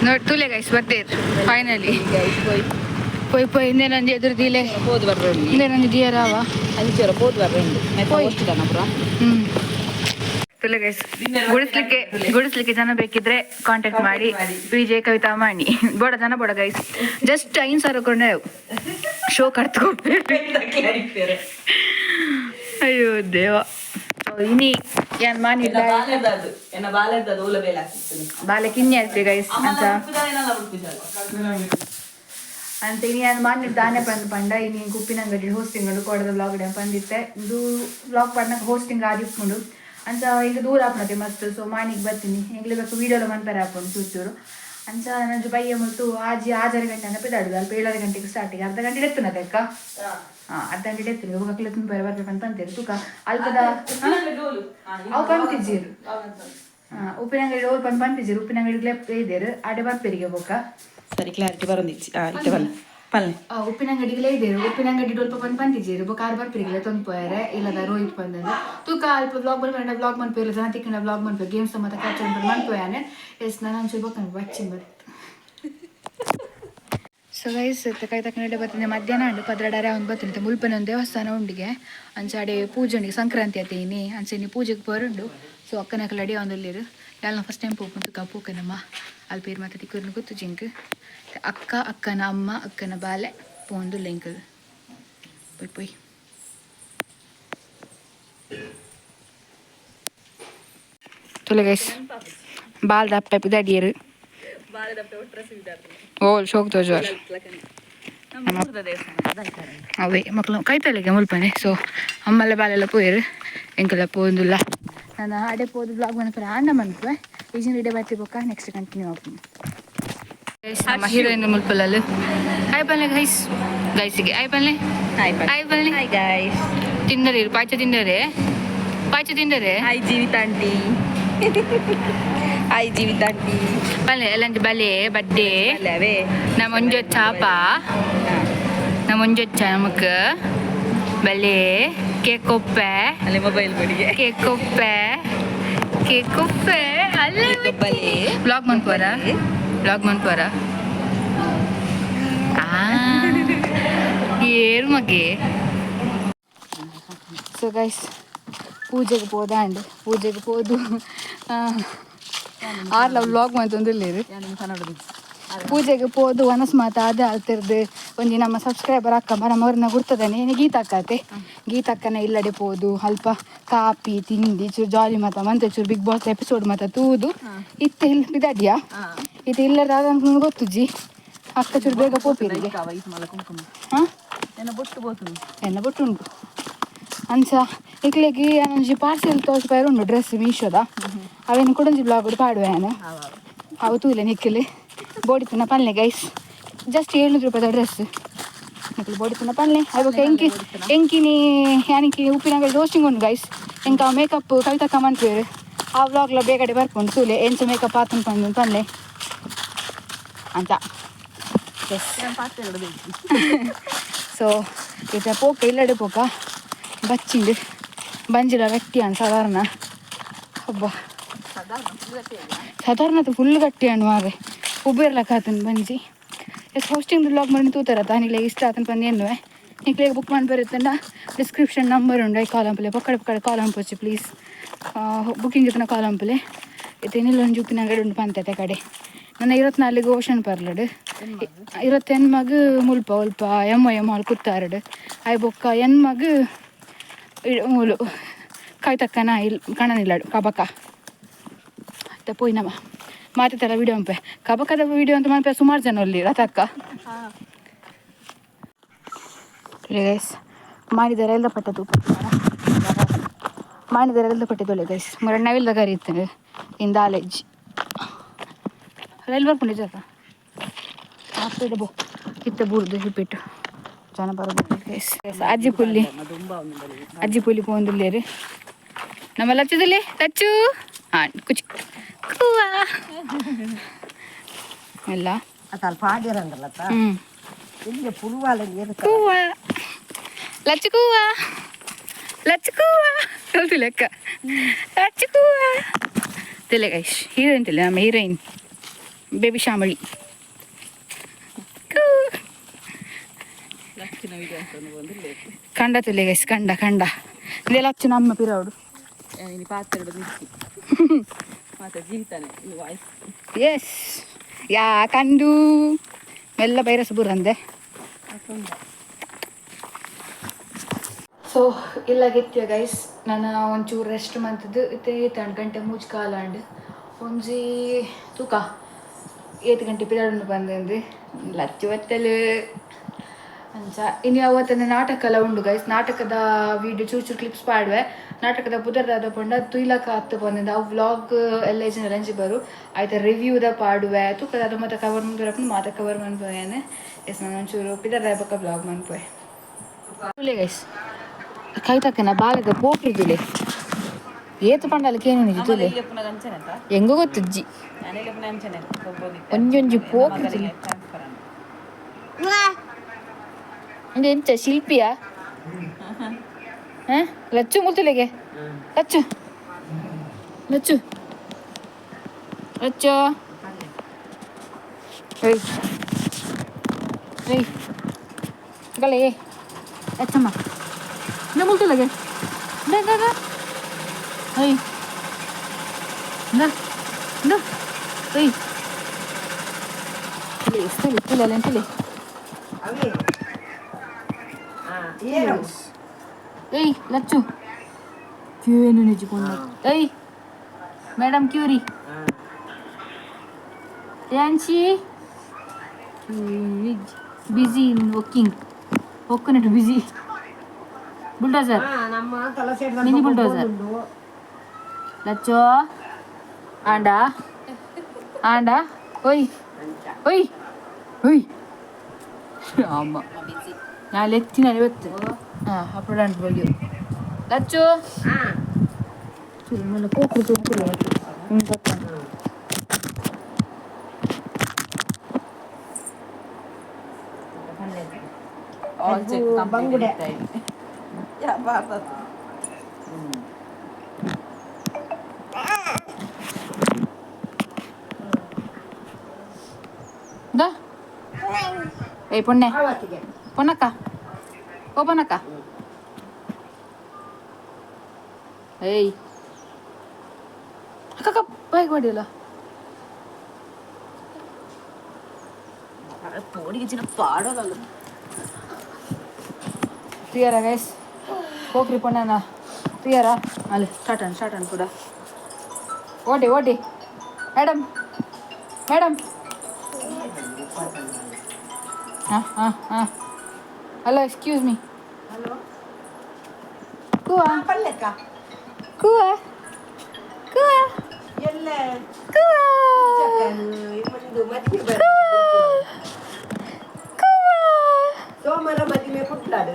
ನೋಡಿ ತುಲೆ ಗೈಸ್ ಬರ್ತೀರಿ ಫೈನಲಿ പോയി പോയി ഇന്നലെ അഞ്ച് എതിർത്തിയില്ലേ ഇന്നലെ അഞ്ച് ദിയറാവാ ಗುಡಿಸ್ಲಿಕ್ಕೆ ಜನ ಬೇಕಿದ್ರೆ ಕಾಂಟ್ಯಾಕ್ಟ್ ಮಾಡಿ ವಿಜಯ್ ಕವಿತಾ ಮಾಡಿ ಬೋಡ ಜನ ಬೋಡ ಗೈಸ್ ಜಸ್ಟ್ 5,000 ಕೊಂಡೆ ಶೋ ಕಟ್ಕೊಂಡು ಅಯ್ಯೋ ದೇವ ಇನಿ ಏನ್ ಮಾಡಿದ್ದ ಬಾಲೆ ಕಿನ್ನಿ ಆಗ್ತದೆ ಗೈಸ್ ಅಂತ ಇನಿ ಏನು ಮಾಡಿದ್ದು ದಾನೆ ಪಂಡ ಇನಿ ಉಪ್ಪಿನಂಗಡಿ ಹೋಸ್ಟಿಂಗ್ ಕೋಡದ ಬ್ಲಾಗ್ ಪಂದಿತ್ತೆ ಇದು ಬ್ಲಾಗ್ ಪಡ್ನಾಗ ಹೋಸ್ಟಿಂಗ್ ಆದಿಪ್ಕೊಂಡು ಅಂಚ ಈಗ ದೂರ ಹಾಪಣತೆ ಮಸ್ತ್ ಸೊ ಮಾನಿಗೆ ಬರ್ತೀನಿ ಹೆಂಗ್ಲಿ ಬೇಕು ವೀಡಿಯೋలో ಮನ್ಪರೆ ಹಾಕೊಂಡು ಚೂರು ಅಂಚ ನಂಜು ಬಯ್ಯ ಮತ್ತು ಆಜಿ 6 ಗಂಟೆ ಅನ್ನ ಪೆದಾಡುದು ಅಲ್ಪ 7 ಗಂಟೆಗೆ ಸ್ಟಾರ್ಟಿಗೆ ಅರ್ಧ ಗಂಟೆ ಎತ್ತುನದೆ ಅಕ್ಕ ಅರ್ಧ ಗಂಟೆ ಎತ್ತುನಿ ಹೋಗಕ್ಕೆ ತುಂಬ ಬರ್ಬೇಕಂತ ಅಂತೀರಿ ತೂಕ ಅಲ್ಪದ ಅವು ಪಂಪಿಜೀರು ಉಪ್ಪಿನಂಗಡಿ ಅವ್ರು ಪಂಪಿಜೀರು ಉಪ್ಪಿನಂಗಡಿಗೆ ಇದ್ದೇರು ಅಡೆ ಬರ್ಪೇರಿಗೆ ಬೊಕ್ಕ ಸರಿ ಕ್ಲಾರಿಟಿ ಬರೋದಿಚ್ಚಿ ಪಲ್ಲೆ ಉಪ್ಪಿನಂಗಡಿಗೆ ಇದ್ದೇರು ಉಪ್ಪಿನಂಗಡಿ ಸ್ವಲ್ಪ ಪಂಪಿಜೀರು ಬೊಕ್ಕ ಆರು ಬರ್ಪೇರಿಗೆ ತೊಂದ್ಪೋಯಾರೆ ಇಲ್ಲದ ರೋಹಿತ್ ಬಂದದ್ದು ತೂಕ ಅಲ್ಪ ಬ್ಲಾಗ್ ಬಂದ ಬ್ಲಾಗ್ ಮನ್ಪೇರು ಜನ ತಿಕ್ಕಿನ ಬ್ಲಾಗ್ ಮನ್ಪೇರು ಗೇಮ್ಸ್ ಮತ್ತೆ ಕ್ಯಾಪ್ಚರ್ ಮನ್ಪೋಯಾನೆ ಎಸ್ ನಾನು ಒಂಚೂರು ಬೊಕ್ಕ ಬಚ್ಚಿ ಬತ್ತು ಸೊ ಗೈಸ್ ಕೈ ತಕ್ಕಂಡೆ ಬರ್ತೀನಿ ಮಧ್ಯಾಹ್ನ ಉಂಡು ಪದ್ರಡಾರೆ ಅವ್ನು ಬರ್ತೀನಿ ಮುಲ್ಪನ ಒಂದು ದೇವಸ್ಥಾನ ಉಂಡಿಗೆ ಅಂಚಾಡೆ ಪೂಜೆ ಉಂಡಿಗೆ ಸಂಕ್ರಾಂತಿ ಆತೀನಿ ಅಂಚೆ ಪೂಜೆಗೆ ಬರುಂಡು ಸೊ ಅಕ್ಕನ ಕಲಡಿ ಒಂದಲ್ಲಿರು ಎಲ್ಲ ಫಸ್ಟ್ ಟೈಮ್ ಪೋಪಂತು ಪೂಕನಮ್ಮ ಅಲ್ಲಿ ಪೇರು ಮತ್ತೆ ತಿಕ್ಕೂರ್ನ ಗೊತ್ತು ಜಿಂಕ್ ಅಕ್ಕನ ಅಮ್ಮ ಅಕ್ಕನ ಬಾಲೆ ಪೋಂದು ಲಿಂಕ್ ಪೊಯ್ ಪೊಯ್ ತುಲೆ ಗೈಸ್ ಬಾಲ್ ದಪ್ಪ ದಡಿಯರು ಓಲ್ ಶೋಕ್ ತೋಜೋರ್ ಅವೇ ಮಕ್ಕಳು ಕೈತಲೆಗೆ ಮುಲ್ಪನೆ ಸೊ ಅಮ್ಮಲ್ಲ ಬಾಲೆಲ್ಲ ಪೋಯರು ಎಂಕೆಲ್ಲ ಪೋಂದುಲ್ಲ ನಾನು ಅಡೆ ಪೋದು ಬ್ಲಾಗ್ ಮನ್ಪರೆ ಆಂಡ ಮನ್ಪೆ ಈಜಿನ ಇಡೆ ಬರ್ತಿ ಬೊಕ್ಕ ನೆಕ್ಸ್ಟ್ ಕಂಟಿನ್ಯೂ ಆಗ್ತೀನಿ ನಮ್ಮ ಹೀರೋಯಿನ್ ಮುಲ್ಪಲ್ಲಲ್ಲಿ ಹಾಯ್ ಬನ್ನಿ ಗೈಸ್ ಗೈಸಿಗೆ ಹಾಯ್ ಬನ್ನಿ ಹಾಯ್ ಬನ್ನಿ ಗೈಸ್ ತಿಂದರೆ ಪಾಯ್ಚ ತಿಂದರೆ ಹಾಯ್ ಜೀವಿತ ಆಂಟಿ ಹಾಯ್ ಜೀವಿತ ಆಂಟಿ ಬಲ್ಲೆ ಎಲ್ಲಂಜಿ ಬಲೆ ಬಡ್ಡೆ ನಮ್ಮ ಒಂಜೊಚ್ಚ ಚಾಪ ನಮ್ಮ ಒಂಜೊಚ್ಚ ನಮಕ್ ಬಲೆ ಕೇಕ್ ಕೊಪ್ಪೆ ಅಲ್ಲೇ ಮೊಬೈಲ್ ಬಡಿಗೆ ಕೇಕ್ ಕೊಪ್ಪೆ ಅಲ್ಲೇ ಬಲೆ ಬ್ಲಾಗ್ ಮನ್ಪೋರ ಏರು ಮಗೆ ಸೊ ಗೈಸ್ ಪೂಜೆಗೆ ಪೋದು ಆರ್ಲ ವ್ಲಾಗ್ ಮಂತೊಂದಿಲ್ಲೇರು ಪೂಜೆಗೆ ಪೋದು ವನಸ್ ಮಾತ ಅದೇ ಆಲ್ತಿರ್ದು ಒಂಜಿ ನಮ್ಮ ಸಬ್ಸ್ಕ್ರೈಬರ್ ಅಕ್ಕ ನಮ್ಮವ್ರನ್ನ ಗುರ್ತದಾನೆ ಏನೇ ಗೀತಕ್ಕತೆ ಗೀತಕ್ಕನ ಇಲ್ಲಡೆ ಪೋದು ಅಲ್ಪ ಕಾಪಿ ತಿಂಡಿ ಚೂರು ಜಾಲಿ ಮಾತ ಮಂತೆ ಚೂರು ಬಿಗ್ ಬಾಸ್ ಎಪಿಸೋಡ್ ಮಾತ ತೂದು ಇತ್ತೆ ಇಲ್ಲಿ ಬಿದಾಡಿಯಾ ಇದು ಇಲ್ಲದ ನಂಗೆ ಗೊತ್ತು ಜಿ ಅಕ್ಕ ಚೂರು ಬೇಗ ಪೋಪಿರಿಗೆ ಹಾಂ ಎನ್ನ ಬೊಟ್ಟು ಉಂಟು ಅಂಚ ಇಕ್ಲೆಗೆ ಒಂಜಿ ಪಾರ್ಸೆಲ್ ತೋರಿಸ್ಬಾರ ಉಂಡು ಡ್ರೆಸ್ ಮೀಶೋದ ಅವೇನು ಕೊಡೊಂಜಿ ಬ್ಲಾಗ್ ಪಾಡುವೇನು ಅವು ತೂಲೆ ನಿಕ್ಕಲಿ ಬೋಡಿತನ ಪಲ್ಲೆ ಗೈಸ್ ಜಸ್ಟ್ 700 ರೂಪಾಯಿದ ಡ್ರೆಸ್ ನಿಕ್ಕಲು ಬೋಡಿತನ ಪಲ್ಲೆ ಅವಾಗ ಎಂಕಿನಿ ಯಾನಿಕ್ಕಿ ಉಪ್ಪಿನಂಗಡಿ ರೋಸ್ಟಿಂಗ್ ಉಂಟು ಗೈಸ್ ಎಂಕ ಮೇಕಪ್ ಕವಿತಕ್ಕ ಮನ್ಪೇರು ಆ ವ್ಲಾಗ್ಲ ಬೇಗಡೆ ಬರ್ಕೊಂಡು ತೂಲೆ ಎಂಚ ಮೇಕಪ್ ಆತನ್ ಪಲ್ಲೆ ಅಂತ ಎಸ್ ಸೊ ಇದು ಪೋಕ ಇಲ್ಲಡೆ ಪೋಕ ಬಚ್ಚಿಂಡು ಬಂಜಿಲ ಗಟ್ಟಿಯಾನು ಸಾಧಾರಣ ಹಬ್ಬ ಸಾಧಾರಣ ಫುಲ್ ಗಟ್ಟಿಯಾನು ಮಾರೆ ಉಬೇರ್ಲಕ್ಕಾತನ್ ಬಂಜಿ ಎಸ್ ಹೋಸ್ಟಿಂಗ್ ಬ್ಲಾಗ್ ಮಾಡಿ ತೂತಾರತ್ತ ನಿಕ್ಲೆ ಇಷ್ಟ ಆತನ ಪಂದು ಎನ್ನುವೆ ನಿಕ್ಲೆ ಬುಕ್ ಮಾಡಿ ಬರುತ್ತಂಡ ಡಿಸ್ಕ್ರಿಪ್ಷನ್ ನಂಬರ್ ಉಂಡು ಐ ಕಾಲಂಪಲೆ ಪಕ್ಕಡೆ ಕಾಲಂಪೊಚ್ಚಿ ಪ್ಲೀಸ್ ಬುಕ್ಕಿಂಗ್ ಇತ್ತನ ಕಾಲಂಪಲೆ ಇತ್ತೇನಿಲ್ಲ ಒಂದು ಉಪ್ಪಿನಂಗಡಿ ಉಂಟು ಪಂತತೆ ಕಡೆ ನನ್ನ 24 ಓಷನ್ ಪರ್ಲಡು 20 ಮಗು ಮುಲ್ಪ ಅಲ್ಪ ಎಮ್ಮ ಹಾಲು ಕುತ್ತಾರಡು ಆಯ್ ಬೊಕ್ಕ ಮಗು ಮೂಲು ಕಾಯ್ತಕ್ಕನ ಇಲ್ಲಿ ಕಣನಿಲ್ಲಾಡು ಕಬಕ ಅಂತ ಪೋಯ್ ನಮ್ಮ ಮಾತಾಡ್ತಾರ ವಿಡಿಯೋ ಅಂಪೆ ಕಬಕದ ವಿಡಿಯೋ ಅಂತ ಮನ್ಪೆ ಸುಮಾರು ಜನ ಅಲ್ಲಿ ರಥಕ್ಕ ಗೈಸ್ ಮಾಡಿದಾರೆ ಎಲ್ಲ ಪಟ್ಟ ತೂಪ ಮಾಡಿದಾರೆ ಎಲ್ಲ ಪಟ್ಟೆ ತೊಲೆ ಗೈಸ್ ಮರ ನವಿಲ್ದ ಕರಿ ಇರ್ತೇನೆ ಇನ್ ದಾಲೇಜ್ ರೈಲ್ ಬರ್ಕೊಂಡು ಜಾಗ ಹಾಕ್ಬಿಟ್ಟು ಬೋ ಕಿತ್ತ ಬೂರ್ದು ಹಿಪ್ಪಿಟ್ಟು ಜನ ಬರೋದು ಗೈಸ್ ಅಜ್ಜಿ ಪುಲ್ಲಿ ಪೋಂದುಲ್ಲೇರು ನಮ್ಮ ಲಚ್ಚದಲ್ಲಿ ಲಚ್ಚು ಹಾಂ ಕುಚ್ ಕೂವಾ ಎಲ್ಲ ಸ್ವಲ್ಪ ಆಗಿರಂಗಲ್ಲ ಇಲ್ಲಿ ಪುರುವಾಲ ಕೂವಾ ಲಚ್ಚು ಕೂವಾ ಹೇಳ್ತಿ ಲೆಕ್ಕ ಲಚ್ಚು ಕೂವಾ ತಿಲೆ ಗೈಶ್ ಹೀರೋಯಿನ್ ತಿಲ್ಲ ನಮ್ಮ ಹೀರೋಯಿನ್ ಬೇಬಿ ಶಾಮಳಿ ಕಂಡ ತುಲೆ ಗೈಸ್ ಕಂಡ ಇದೆಲ್ಲ ಹಚ್ಚು ನಮ್ಮ ಪಿರವಡು ಎಸ್ ಯಾ ಕಂಡು ಮೆಲ್ಲ ಬೈರಸ ಬುರಂದೆ ಸೊ ಇಲ್ಲ ಗೆತ್ತಿಯ ಗೈಸ್ ನಾನು ಒಂಚೂರು ರೆಸ್ಟ್ ಮಂತದ್ದು ಇತ್ತೆ 8 ಗಂಟೆ ಮೂಜ್ ಕಾಲಾಂಡ್ ಒಂಜಿ ತೂಕ 8 ಗಂಟೆ ಪಿರಡು ಬಂದೆ ಲಚ್ಚು ಹೊತ್ತಲು ಅಂಚ ಇನ್ನು ಅವತ್ತಂದು ನಾಟಕ ಎಲ್ಲ ಉಂಡು ಗೈಸ್ ನಾಟಕದ ವಿಡಿಯೋ ಚೂರು ಕ್ಲಿಪ್ಸ್ ಪಾಡುವೆ ನಾಟಕದ ಪುದರ್ದಾದ ಪಂಡ ತುಯ್ಲಕ ಹತ್ತು ಬಂದಿದ್ದ ಅವು ವ್ಲಾಗ್ ಎಲ್ಲ ಜನ ಅಂಚಿ ಬರು ಆಯ್ತು ರಿವ್ಯೂದ ಪಾಡುವೆ ತೂಕದ ಮತ್ತೆ ಕವರ್ ಮುಂದೆ ಮಾತ ಕವರ್ ಮನ್ಪೋಯೇನೆ ಎಸ್ ನಾನು ಒಂಚೂರು ಪಿದರ್ದಾಯ ಪಕ್ಕ ವ್ಲಾಗ್ ಮನ್ಪೋಯೆ ತುಲೆ ಗೈಸ್ ಕೈ ತಕ್ಕನ ಬಾಲದ ಪೋಟ್ರಿದುಲೆ ಏತು ಪಂಡಲಕ್ಕೆ ಏನು ನಿಜುಲೆ ಹೆಂಗೋ ಗೊತ್ತಜ್ಜಿ ಒಂಜೊಂಜಿ ಪೋಕ್ರಿದುಲೆ ಅಂದ್ರೆ ಎಂತ ಶಿಲ್ಪಿಯಾ ಲಚ್ಚು ಮುಲ್ತುಲೆಗೆ ಲಚ್ಚು ಲಚ್ಚು ಲಚ್ಚು ಏಯ್ ಏಯ್ ಗಲೆ ಲಚ್ಚಮ್ಮ ಇಂದ ಮುಲ್ತುಲೆಗೆ ಇಂದ ಏಯ್ ಇಂದ ಇಂದ ಏಯ್ ಇಸ್ತಲೆ ಇಸ್ತಲೆ ಎಂತಲೆ ಏಯ್ ಲಚ್ಚು ಕ್ಯೂನು ನಿಜಕೊಂಡ ಏಯ್ ಮೇಡಮ್ ಕ್ಯೂರಿ ಡ್ಯಾನ್ಸಿ ಬಿಸಿ ಇನ್ ವರ್ಕಿಂಗ್ ಹೊಕ್ಕನಟ್ಟು busy bulldozer mini bulldozer Lachu ಆಂಡ ಒಯ್ ಒಯ್ ಒಯ್ ಅಮ್ಮ ನಾನು ಎತ್ತಿನ ಇವತ್ತು ಅప్పుడు ಅಂಟ್ಬೋದು ಲಚ್ಚು ನನ್ನ ಕೋಕು ತುಪ್ಪು ಬಂಗುಡೆ ಏಯ್ ಪೊಣ್ಣೆ ಪೊನ್ನಕ್ಕ ಓ ಪೊನ್ನಕ್ಕ ಏಯ್ ಅಕ್ಕ ಬೈಕ್ ಮಾಡಿಲ್ಲ ಪಾಡೋದಲ್ಲ ಕ್ಲಿಯರಾ ಗೈಸ್ ಹೋಗ್ರಿ ಪೊಣ್ಣನ ಕ್ಲಿಯರಾ ಅಲ್ಲಿ ಸ್ಟಾರ್ಟ್ ಕೂಡ ಓಡಿ ಮೇಡಮ್ ಹಾಂ ಹಲೋ ಎಕ್ಸ್ಕ್ಯೂಸ್ ಮೀ ಕೂವಾ ಎಲ್ಲ ಸೋಮವಾರ ಮದುವೆ ಪುಟ್ಲಾಡು